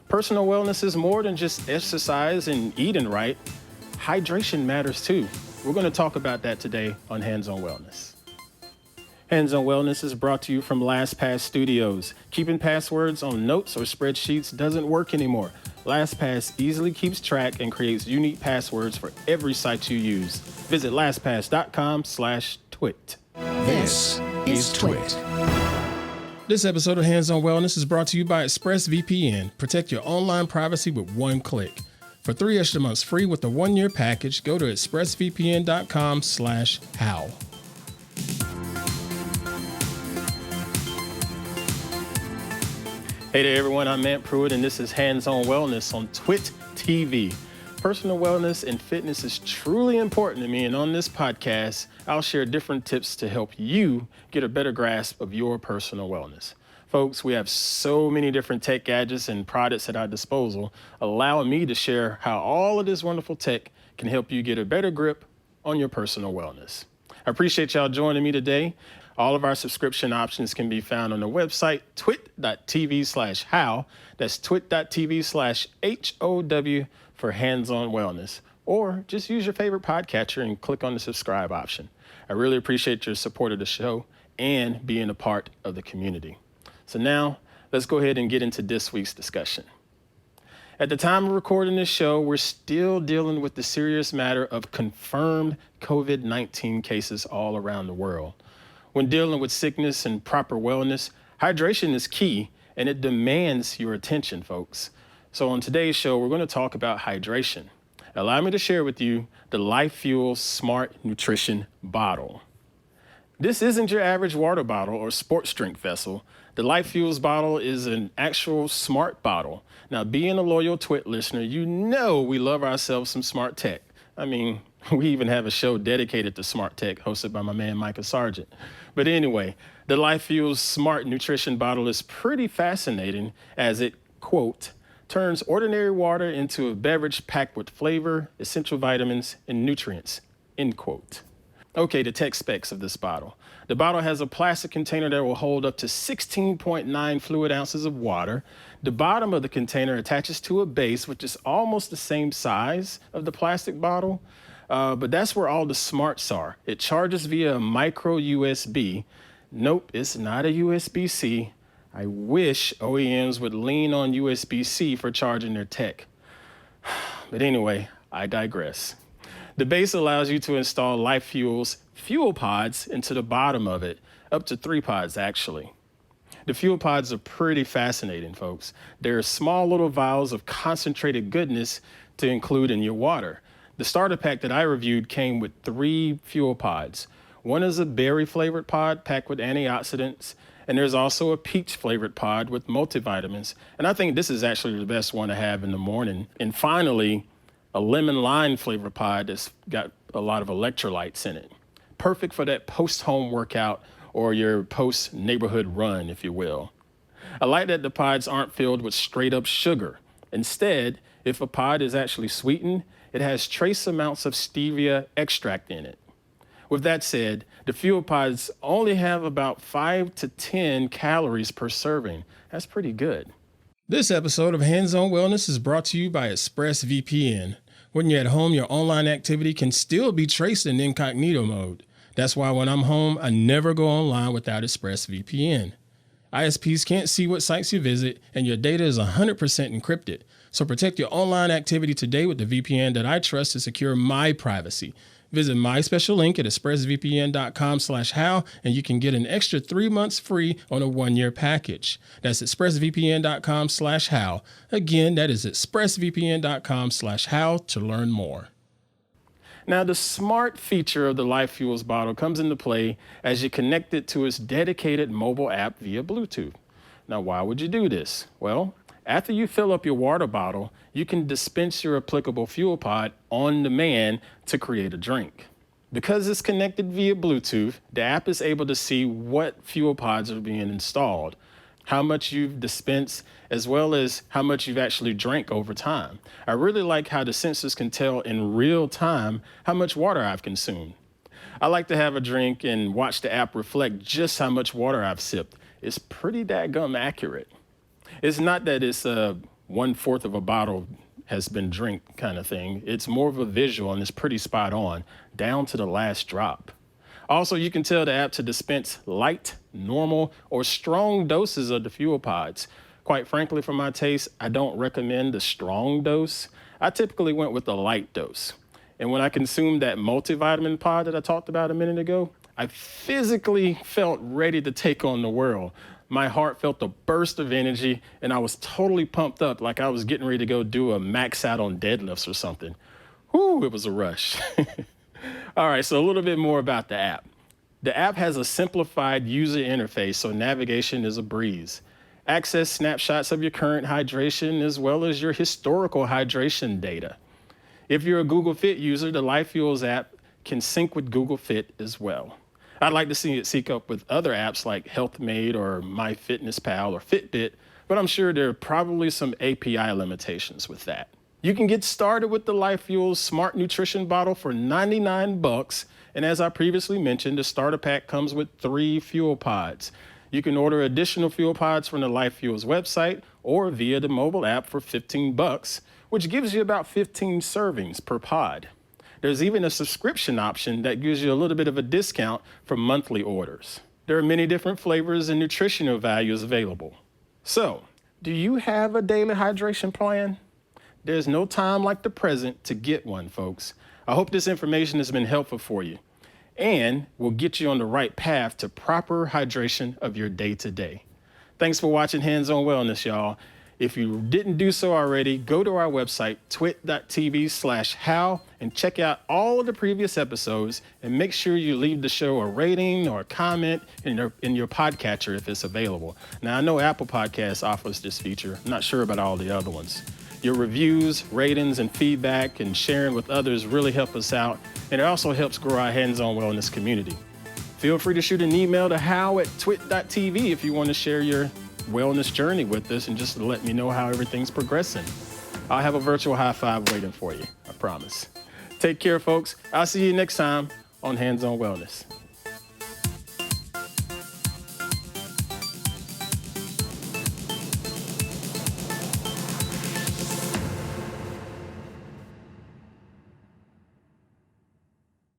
Personal wellness is more than just exercise and eating right. Hydration matters too. We're going to talk about that today on Hands on Wellness. Hands on Wellness is brought to you from LastPass Studios. Keeping passwords on notes or spreadsheets doesn't work anymore. LastPass easily keeps track and creates unique passwords for every site you use. Visit lastpass.com/twit. This is TWiT. This episode of Hands on Wellness is brought to you by ExpressVPN. Protect your online privacy with one click. For 3 extra months free with the 1-year package, go to expressvpn.com/how. Hey there, everyone. I'm Pruitt, and this is Hands on Wellness on TWiT TV. Personal wellness and fitness is truly important to me, and on this podcast, I'll share different tips to help you get a better grasp of your personal wellness. Folks, we have so many different tech gadgets and products at our disposal, allowing me to share how all of this wonderful tech can help you get a better grip on your personal wellness. I appreciate y'all joining me today. All of our subscription options can be found on the website twit.tv/how. That's twit.tv/HOW for Hands on Wellness. Or just use your favorite podcatcher and click on the subscribe option. I really appreciate your support of the show and being a part of the community. So now let's go ahead and get into this week's discussion. At the time of recording this show, we're still dealing with the serious matter of confirmed COVID-19 cases all around the world. When dealing with sickness and proper wellness, hydration is key, and it demands your attention, folks. So on today's show, we're going to talk about hydration. Allow me to share with you the LifeFuels Smart Nutrition Bottle. This isn't your average water bottle or sports drink vessel. The LifeFuels bottle is an actual smart bottle. Now, being a loyal TWiT listener, you know we love ourselves some smart tech. I mean, we even have a show dedicated to smart tech hosted by my man, Micah Sargent. But anyway, the LifeFuels Smart Nutrition Bottle is pretty fascinating as it, quote, turns ordinary water into a beverage packed with flavor, essential vitamins, and nutrients, end quote. Okay, the tech specs of this bottle. The bottle has a plastic container that will hold up to 16.9 fluid ounces of water. The bottom of the container attaches to a base, which is almost the same size of the plastic bottle. But that's where all the smarts are. It charges via a micro USB. Nope, it's not a USB-C. I wish OEMs would lean on USB-C for charging their tech. But anyway, I digress. The base allows you to install LifeFuels Fuelpods into the bottom of it, up to 3 pods actually. The Fuelpods are pretty fascinating, folks. They're small little vials of concentrated goodness to include in your water. The starter pack that I reviewed came with 3 fuel pods. One is a berry flavored pod packed with antioxidants, and there's also a peach flavored pod with multivitamins. And I think this is actually the best one to have in the morning. And finally, a lemon lime flavored pod that's got a lot of electrolytes in it. Perfect for that post-home workout or your post-neighborhood run, if you will. I like that the pods aren't filled with straight up sugar. Instead, if a pod is actually sweetened, it has trace amounts of stevia extract in it. With that said, the fuel pods only have about 5 to 10 calories per serving. That's pretty good. This episode of Hands on Wellness is brought to you by ExpressVPN. When you're at home, your online activity can still be traced in incognito mode. That's why when I'm home, I never go online without ExpressVPN. ISPs can't see what sites you visit, and your data is 100% encrypted. So protect your online activity today with the VPN that I trust to secure my privacy. Visit my special link at expressvpn.com/how, and you can get an extra 3 months free on a 1-year package. That's expressvpn.com/how. Again, that is expressvpn.com/how to learn more. Now, the smart feature of the LifeFuels bottle comes into play as you connect it to its dedicated mobile app via Bluetooth. Now, why would you do this? Well, after you fill up your water bottle, you can dispense your applicable fuel pod on demand to create a drink. Because it's connected via Bluetooth, the app is able to see what fuel pods are being installed, how much you've dispensed, as well as how much you've actually drank over time. I really like how the sensors can tell in real time how much water I've consumed. I like to have a drink and watch the app reflect just how much water I've sipped. It's pretty dadgum accurate. It's not that it's 1/4 of a bottle has been drank kind of thing. It's more of a visual and it's pretty spot on, down to the last drop. Also, you can tell the app to dispense light, normal, or strong doses of the Fuelpods. Quite frankly, for my taste, I don't recommend the strong dose. I typically went with the light dose. And when I consumed that multivitamin pod that I talked about a minute ago, I physically felt ready to take on the world. My heart felt a burst of energy, and I was totally pumped up like I was getting ready to go do a max out on deadlifts or something. Whew, it was a rush. All right, so a little bit more about the app. The app has a simplified user interface, so navigation is a breeze. Access snapshots of your current hydration as well as your historical hydration data. If you're a Google Fit user, the LifeFuels app can sync with Google Fit as well. I'd like to see it sync up with other apps like HealthMade or MyFitnessPal or Fitbit, but I'm sure there are probably some API limitations with that. You can get started with the LifeFuels Smart Nutrition Bottle for $99, and as I previously mentioned, the starter pack comes with 3 Fuelpods. You can order additional Fuelpods from the LifeFuels website or via the mobile app for $15, which gives you about 15 servings per pod. There's even a subscription option that gives you a little bit of a discount for monthly orders. There are many different flavors and nutritional values available. So, do you have a daily hydration plan? There's no time like the present to get one, folks. I hope this information has been helpful for you and will get you on the right path to proper hydration of your day-to-day. Thanks for watching Hands on Wellness, y'all. If you didn't do so already, go to our website, twit.tv/how, and check out all of the previous episodes, and make sure you leave the show a rating or a comment in your podcatcher if it's available. Now, I know Apple Podcasts offers this feature. I'm not sure about all the other ones. Your reviews, ratings, and feedback and sharing with others really help us out, and it also helps grow our Hands on Wellness community. Feel free to shoot an email to how@twit.tv if you want to share your wellness journey with us and just let me know how everything's progressing. I'll have a virtual high five waiting for you, I promise. Take care, folks. I'll see you next time on Hands on Wellness.